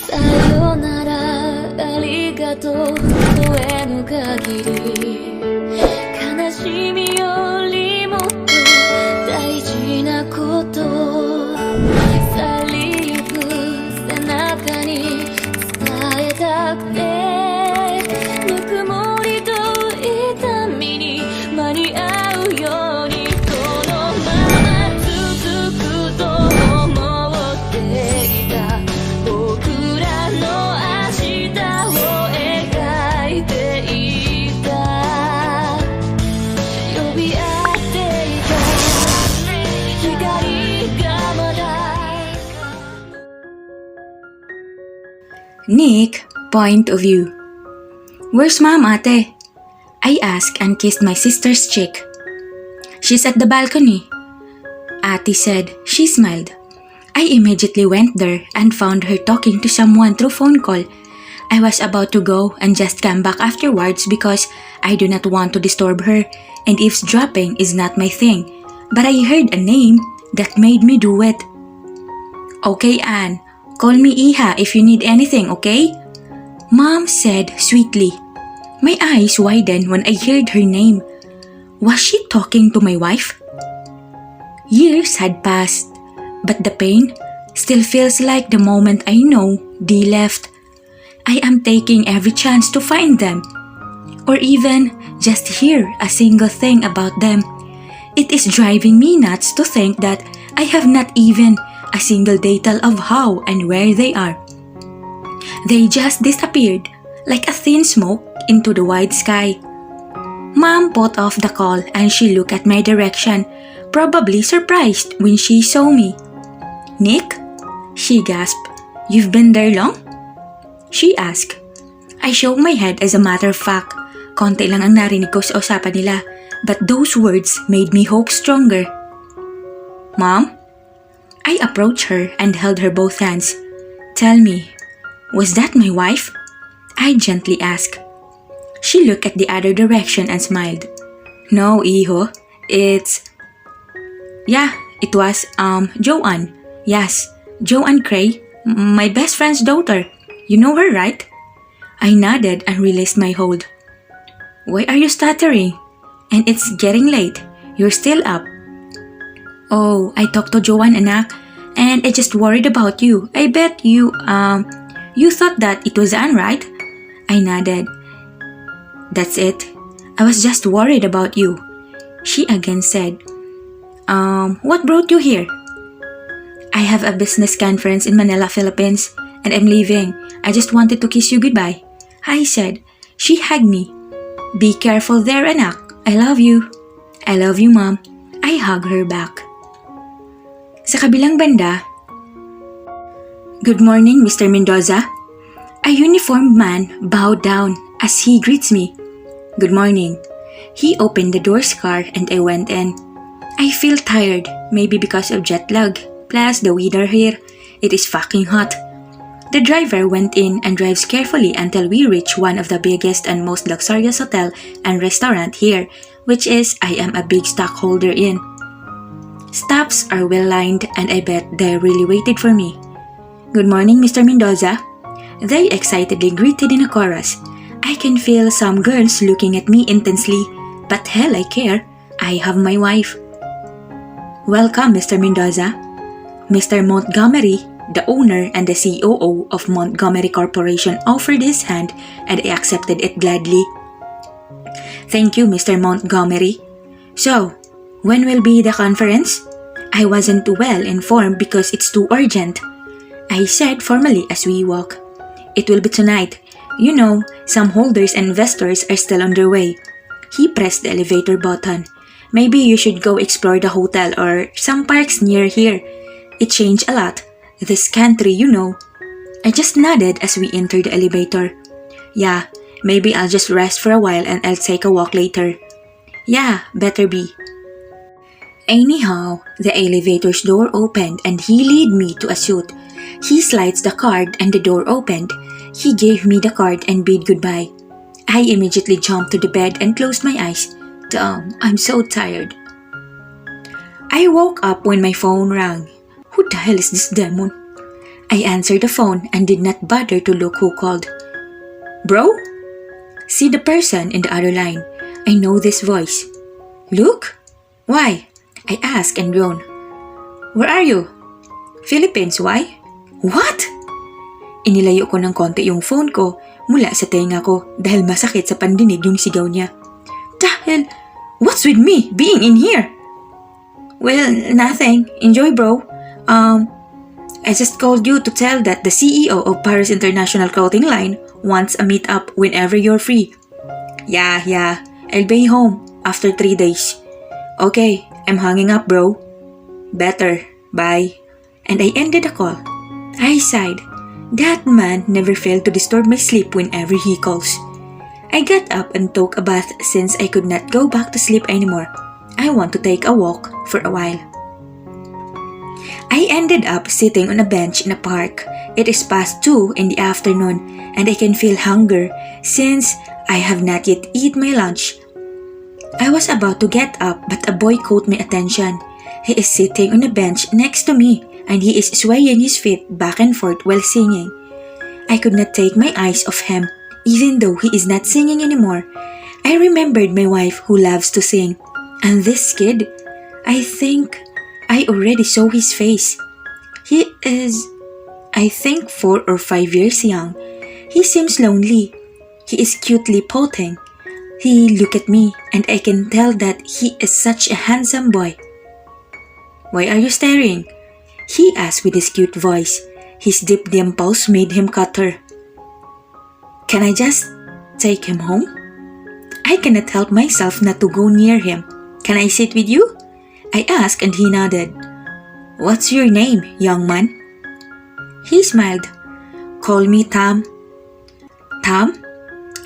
さよならありがとう声の限り悲しみよりもっと大事なこと去りゆく背中に伝えたくてぬくもりと痛みに間に合うようにこのまま続くと思っていた僕らの明日を描いていた呼び合っていた光がまだ Nick, point of view. Where's Mom, ate? I asked and kissed my sister's cheek. She's at the balcony. Ate said. She smiled. I immediately went there and found her talking to someone through phone call. I was about to go and just come back afterwards because I do not want to disturb her and eavesdropping is not my thing. But I heard a name that made me do it. Okay, Anne. Call me Iha if you need anything, okay? Mom said sweetly. My eyes widened when I heard her name. Was she talking to my wife? Years had passed, but the pain still feels like the moment I know Dee left. I am taking every chance to find them, or even just hear a single thing about them. It is driving me nuts to think that I have not even a single detail of how and where they are. They just disappeared like a thin smoke into the wide sky. Mom put off the call and she looked at my direction, probably surprised when she saw me. Nick? She gasped. You've been there long? She asked. I shook my head as a matter of fact. Konti lang ang narinig ko sa usapan nila, but those words made me hope stronger. Mom? I approached her and held her both hands. Tell me, was that my wife? I gently asked. She looked at the other direction and smiled. No, Iho. Yeah, it was, Joanne. Yes, Joanne Cray, my best friend's daughter. You know her, right? I nodded and released my hold. Why are you stuttering? And it's getting late. You're still up. Oh, I talked to Joanne, anak, and I just worried about you. I bet you thought that it was Anne, right? I nodded. That's it. I was just worried about you. She again said. What brought you here? I have a business conference in Manila, Philippines, and I'm leaving. I just wanted to kiss you goodbye. I said. She hugged me. Be careful there, anak. I love you. I love you, Mom. I hugged her back. Sa kabilang banda, Good morning, Mr. Mendoza. A uniformed man bowed down as he greets me. Good morning. He opened the door's car and I went in. I feel tired, maybe because of jet lag. Plus, the weather here, it is fucking hot. The driver went in and drives carefully until we reach one of the biggest and most luxurious hotel and restaurant here, which is I am a big stockholder in. Stops are well lined and I bet they really waited for me. Good morning, Mr. Mendoza. They excitedly greeted in a chorus. I can feel some girls looking at me intensely, but hell I care. I have my wife. Welcome, Mr. Mendoza. Mr. Montgomery, the owner and the COO of Montgomery Corporation, offered his hand and I accepted it gladly. Thank you, Mr. Montgomery. So, when will be the conference? I wasn't well informed because it's too urgent. I said formally as we walk. It will be tonight. You know, some holders and investors are still on their way. He pressed the elevator button. Maybe you should go explore the hotel or some parks near here. It changed a lot. This country, you know. I just nodded as we entered the elevator. Yeah, maybe I'll just rest for a while and I'll take a walk later. Yeah, better be. Anyhow, the elevator's door opened and he led me to a suite. He slides the card and the door opened. He gave me the card and bid goodbye. I immediately jumped to the bed and closed my eyes. Damn, I'm so tired. I woke up when my phone rang. Who the hell is this demon? I answered the phone and did not bother to look who called. Bro? See the person in the other line. I know this voice. Luke? Why? I asked and groaned. Where are you? Philippines, why? What? Inilayo ko ng konti yung phone ko mula sa tenga ko dahil masakit sa pandinig yung sigaw niya. Dahil, what's with me being in here? Well, nothing. Enjoy, bro. I just called you to tell that the CEO of Paris International Clothing Line wants a meet-up whenever you're free. Yeah. I'll be home after 3 days. Okay, I'm hanging up, bro. Better. Bye. And I ended the call. I sighed. That man never failed to disturb my sleep whenever he calls. I got up and took a bath since I could not go back to sleep anymore. I want to take a walk for a while. I ended up sitting on a bench in a park. It is past 2 in the afternoon and I can feel hunger since I have not yet eaten my lunch. I was about to get up but a boy caught my attention. He is sitting on a bench next to me and he is swaying his feet back and forth while singing. I could not take my eyes off him, even though he is not singing anymore. I remembered my wife who loves to sing. And this kid, I think I already saw his face. He is, I think 4 or 5 years young. He seems lonely. He is cutely pouting. He looked at me and I can tell that he is such a handsome boy. Why are you staring? He asked with his cute voice. His deep dimples made him cutter. Can I just take him home? I cannot help myself not to go near him. Can I sit with you? I asked and he nodded. What's your name, young man? He smiled. Call me Tom. Tom?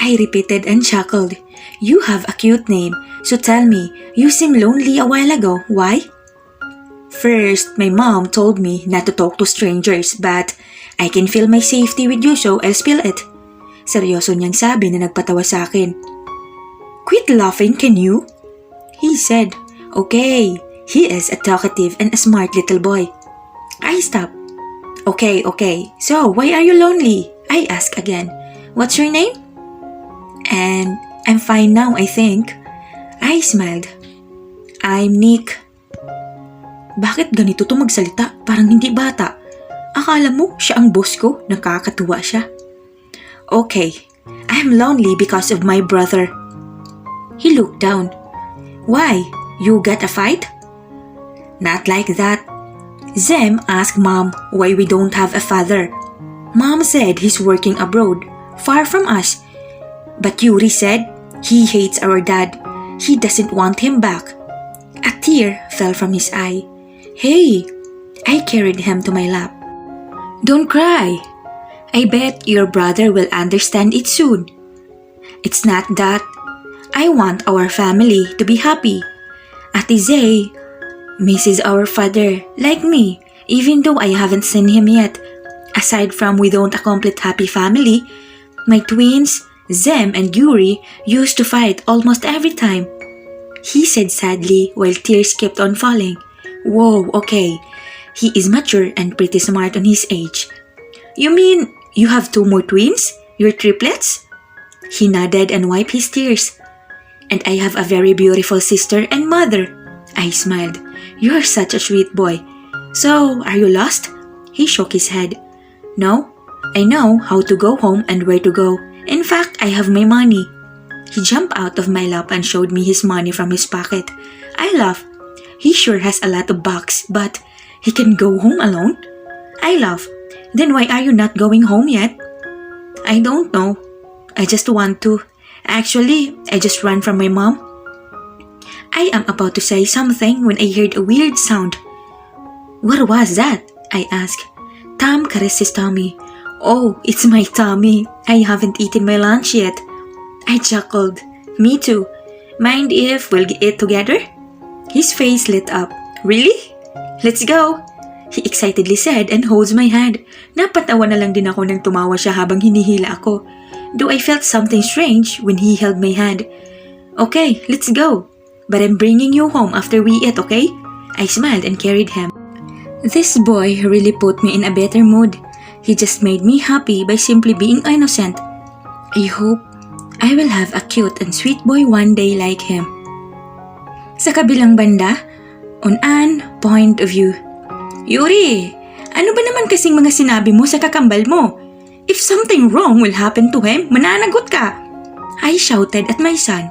I repeated and chuckled. You have a cute name, so tell me, you seem lonely a while ago. Why? First, my mom told me not to talk to strangers but I can feel my safety with you so I'll spill it. Seryoso niyang sabi na nagpatawa sa akin. Quit laughing, can you? He said, okay. He is a talkative and a smart little boy. I stopped. Okay. So, why are you lonely? I asked again. What's your name? And I'm fine now, I think. I smiled. I'm Nick. Bakit ganito to magsalita? Parang hindi bata. Akala mo siya ang boss ko? Nakakatuwa siya. Okay, I'm lonely because of my brother. He looked down. Why? You got a fight? Not like that. Zem asked Mom why we don't have a father. Mom said he's working abroad, far from us. But Yuri said he hates our dad. He doesn't want him back. A tear fell from his eye. Hey, I carried him to my lap. Don't cry. I bet your brother will understand it soon. It's not that. I want our family to be happy. Ate Zay misses our father like me, even though I haven't seen him yet. Aside from we don't a complete happy family, my twins, Zem and Yuri, used to fight almost every time. He said sadly while tears kept on falling. Whoa, okay. He is mature and pretty smart on his age. You mean you have 2 more twins? You're triplets? He nodded and wiped his tears. And I have a very beautiful sister and mother. I smiled. You're such a sweet boy. So, are you lost? He shook his head. No, I know how to go home and where to go. In fact, I have my money. He jumped out of my lap and showed me his money from his pocket. I laughed. He sure has a lot of bucks, but he can go home alone? I laughed. Then why are you not going home yet? I don't know. I just want to. Actually, I just ran from my mom. I am about to say something when I heard a weird sound. What was that? I asked. Tom caressed his tummy. Oh, it's my tummy. I haven't eaten my lunch yet. I chuckled. Me too. Mind if we'll eat together? His face lit up. Really? Let's go! He excitedly said and holds my hand. Napatawa na lang din ako nang tumawa siya habang hinihila ako. Though I felt something strange when he held my hand. Okay, let's go. But I'm bringing you home after we eat, okay? I smiled and carried him. This boy really put me in a better mood. He just made me happy by simply being innocent. I hope I will have a cute and sweet boy one day like him. Sa kabilang banda, on an point of view. Yuri, ano ba naman kasing mga sinabi mo sa kakambal mo? If something wrong will happen to him, mananagot ka. I shouted at my son.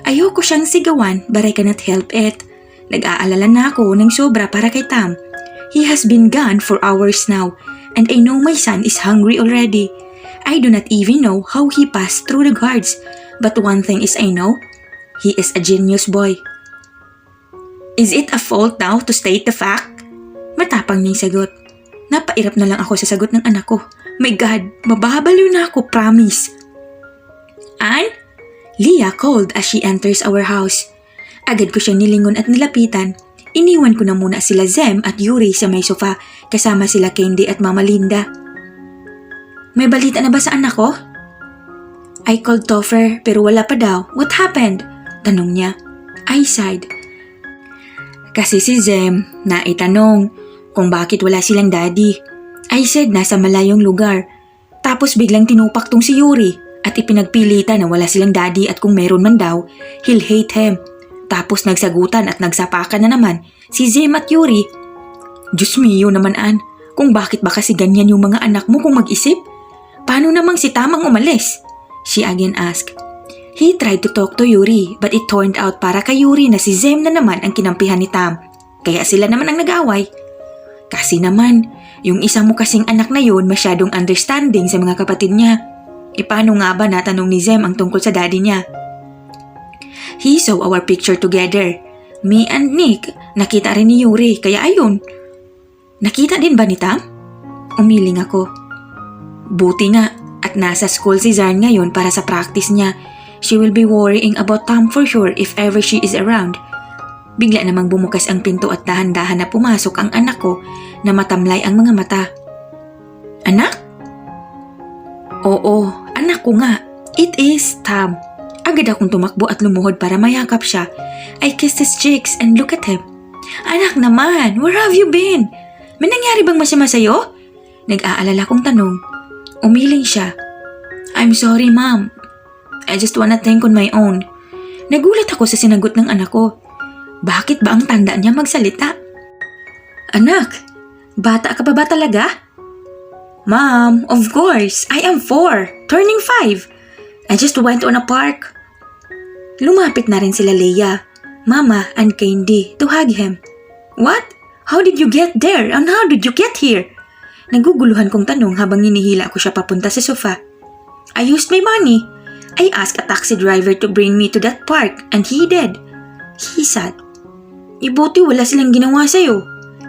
Ayoko siyang sigawan but I cannot help it. Nag-aalala na ako ng sobra para kay Tam. He has been gone for hours now and I know my son is hungry already. I do not even know how he passed through the guards, but one thing is I know, he is a genius boy. Is it a fault now to state the fact? Matapang niyang sagot. Napairap na lang ako sa sagot ng anak ko. My God, mababaliw na ako, promise. Ann? Leah called as she enters our house. Agad ko siyang nilingon at nilapitan. Iniwan ko na muna sila Zem at Yuri sa may sofa kasama sila Candy at Mama Linda. May balita na ba sa anak ko? I called Topher pero wala pa daw. What happened? Tanong niya. I sighed. Kasi si Zem naitanong kung bakit wala silang daddy. I said nasa malayong lugar. Tapos biglang tinupak tong si Yuri at ipinagpilitan na wala silang daddy at kung meron man daw, he'll hate him. Tapos nagsagutan at nagsapakan na naman si Zem at Yuri. Diyos mio naman Ann, kung bakit ba kasi ganyan yung mga anak mo kung mag-isip? Paano namang si Tamang umalis? She again asked. He tried to talk to Yuri but it turned out para kay Yuri na si Zem na naman ang kinampihan ni Tam. Kaya sila naman ang nag-away. Kasi naman, yung isang mo kasing anak na yun masyadong understanding sa mga kapatid niya. E paano nga ba natanong ni Zem ang tungkol sa daddy niya? He saw our picture together. Me and Nick, nakita rin ni Yuri kaya ayun. Nakita din ba ni Tam? Umiling ako. Buti nga at nasa school si Zharn ngayon para sa practice niya. She will be worrying about Tam for sure if ever she is around. Bigla namang bumukas ang pinto at dahan-dahan na pumasok ang anak ko na matamlay ang mga mata. Anak? Oo, anak ko nga. It is Tam. Agad akong tumakbo at lumuhod para mayakap siya. I kissed his cheeks and look at him. Anak naman, where have you been? May nangyari bang masama sa'yo? Nag-aalala kong tanong. Umiling siya. I'm sorry, Mom. I just wanna think on my own. Nagulat ako sa sinagot ng anak ko. Bakit ba ang tanda niya magsalita? Anak, bata ka pa ba talaga? Mom, of course. I am 4, turning 5. I just went on a park. Lumapit na rin sila Leia, Mama, and Candy to hug him. What? How did you get there? And how did you get here? Naguguluhan kong tanong habang hinihila ko siya papunta sa sofa. I used my money. I asked a taxi driver to bring me to that park and he did. He said, Ibuti wala silang ginawa sa'yo.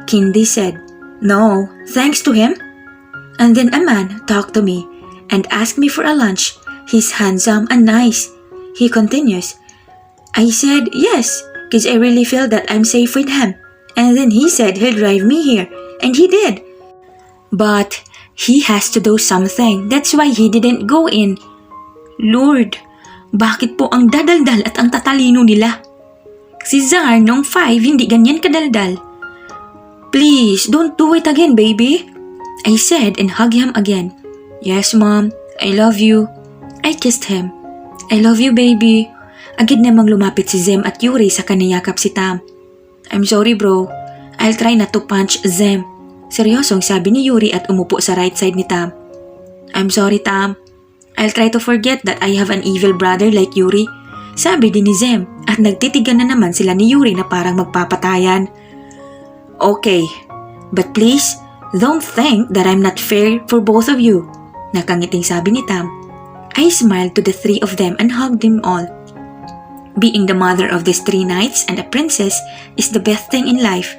Candy said, No, thanks to him. And then a man talked to me and asked me for a lunch. He's handsome and nice. He continues. I said, yes, because I really feel that I'm safe with him. And then he said he'll drive me here. And he did. But he has to do something. That's why he didn't go in. Lord, bakit po ang dadaldal at ang tatalino nila? Si Zharn noong 5 hindi ganyan kadaldal. Please, don't do it again, baby. I said and hugged him again. Yes, Mom. I love you. I kissed him. I love you, baby. Agad namang lumapit si Zem at Yuri sa kaniyakap si Tam. I'm sorry, bro. I'll try not to punch Zem. Seryosong sabi ni Yuri at umupo sa right side ni Tam. I'm sorry, Tam. I'll try to forget that I have an evil brother like Yuri. Sabi din ni Zem at nagtitigan na naman sila ni Yuri na parang magpapatayan. Okay, but please, don't think that I'm not fair for both of you. Nakangiting sabi ni Tam. I smiled to the 3 of them and hugged them all. Being the mother of these 3 knights and a princess is the best thing in life.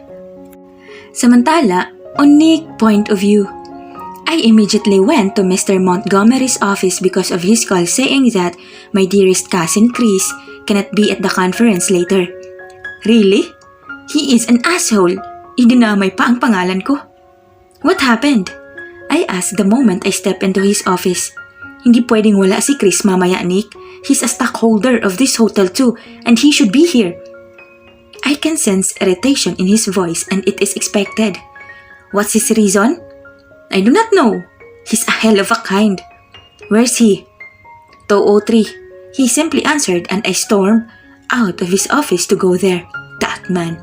Samantala, on Nick's point of view, I immediately went to Mr. Montgomery's office because of his call saying that my dearest cousin Chris cannot be at the conference later. Really? He is an asshole. Idinamay pa ang pangalan ko. What happened? I asked the moment I stepped into his office. Hindi pwedeng wala si Chris mamaya, Nick. He's a stockholder of this hotel too, and he should be here. I can sense irritation in his voice and it is expected. What's his reason? I do not know. He's a hell of a kind. Where's he? 203. He simply answered and I stormed out of his office to go there. That man.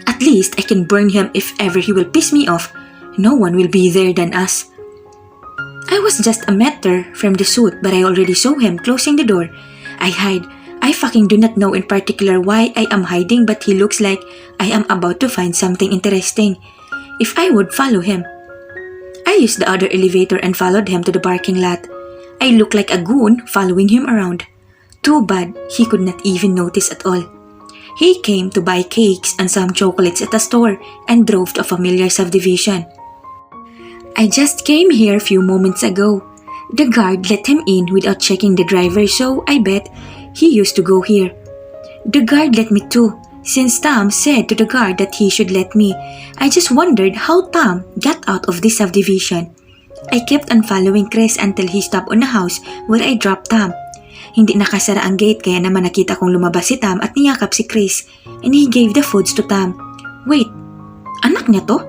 At least I can burn him if ever he will piss me off. No one will be there than us. I was just a meter from the suit but I already saw him closing the door. I hide. I fucking do not know in particular why I am hiding but he looks like I am about to find something interesting. If I would follow him. I used the other elevator and followed him to the parking lot. I look like a goon following him around. Too bad he could not even notice at all. He came to buy cakes and some chocolates at a store and drove to a familiar subdivision. I just came here a few moments ago. The guard let him in without checking the driver, so I bet he used to go here. The guard let me too, since Tom said to the guard that he should let me. I just wondered how Tom got out of this subdivision. I kept on following Chris until he stopped on a house where I dropped Tom. Hindi nakasara ang gate kaya naman nakita kong lumabas si Tom at niyakap si Chris and he gave the foods to Tom. Wait, anak niya to?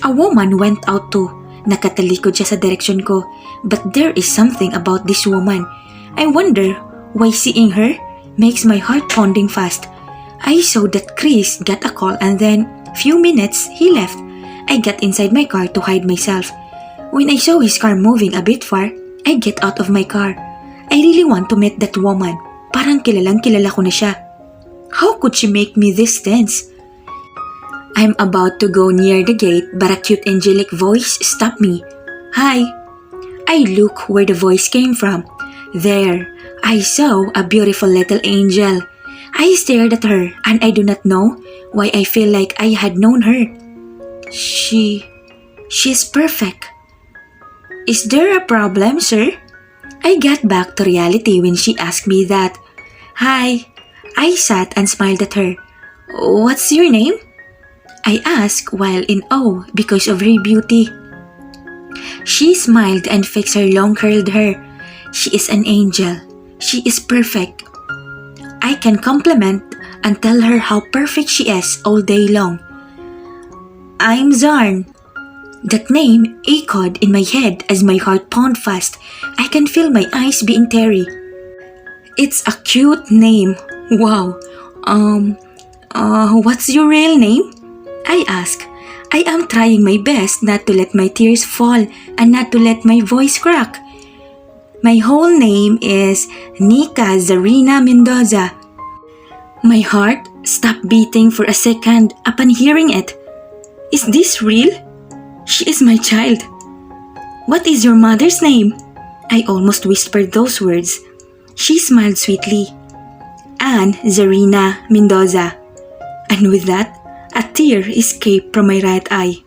A woman went out too. Nakatalikod siya sa direksyon ko. But there is something about this woman. I wonder why seeing her makes my heart pounding fast. I saw that Chris got a call and then few minutes he left. I got inside my car to hide myself. When I saw his car moving a bit far, I get out of my car. I really want to meet that woman. Parang kilalang kilala ko na siya. How could she make me this tense? I'm about to go near the gate but a cute angelic voice stopped me. Hi. I look where the voice came from. There, I saw a beautiful little angel. I stared at her and I do not know why I feel like I had known her. She's perfect. Is there a problem, sir? I got back to reality when she asked me that. Hi. I sat and smiled at her. What's your name? I asked while in awe because of her beauty. She smiled and fixed her long curled hair. She is an angel. She is perfect. I can compliment and tell her how perfect she is all day long. I'm Zharn. That name echoed in my head as my heart pounded fast. I can feel my eyes being teary. It's a cute name. Wow. What's your real name? I asked. I am trying my best not to let my tears fall and not to let my voice crack. My whole name is Nika Zarina Mendoza. My heart stopped beating for a second upon hearing it. Is this real? She is my child. What is your mother's name? I almost whispered those words. She smiled sweetly. Anne Zarina Mendoza. And with that, a tear escaped from my right eye.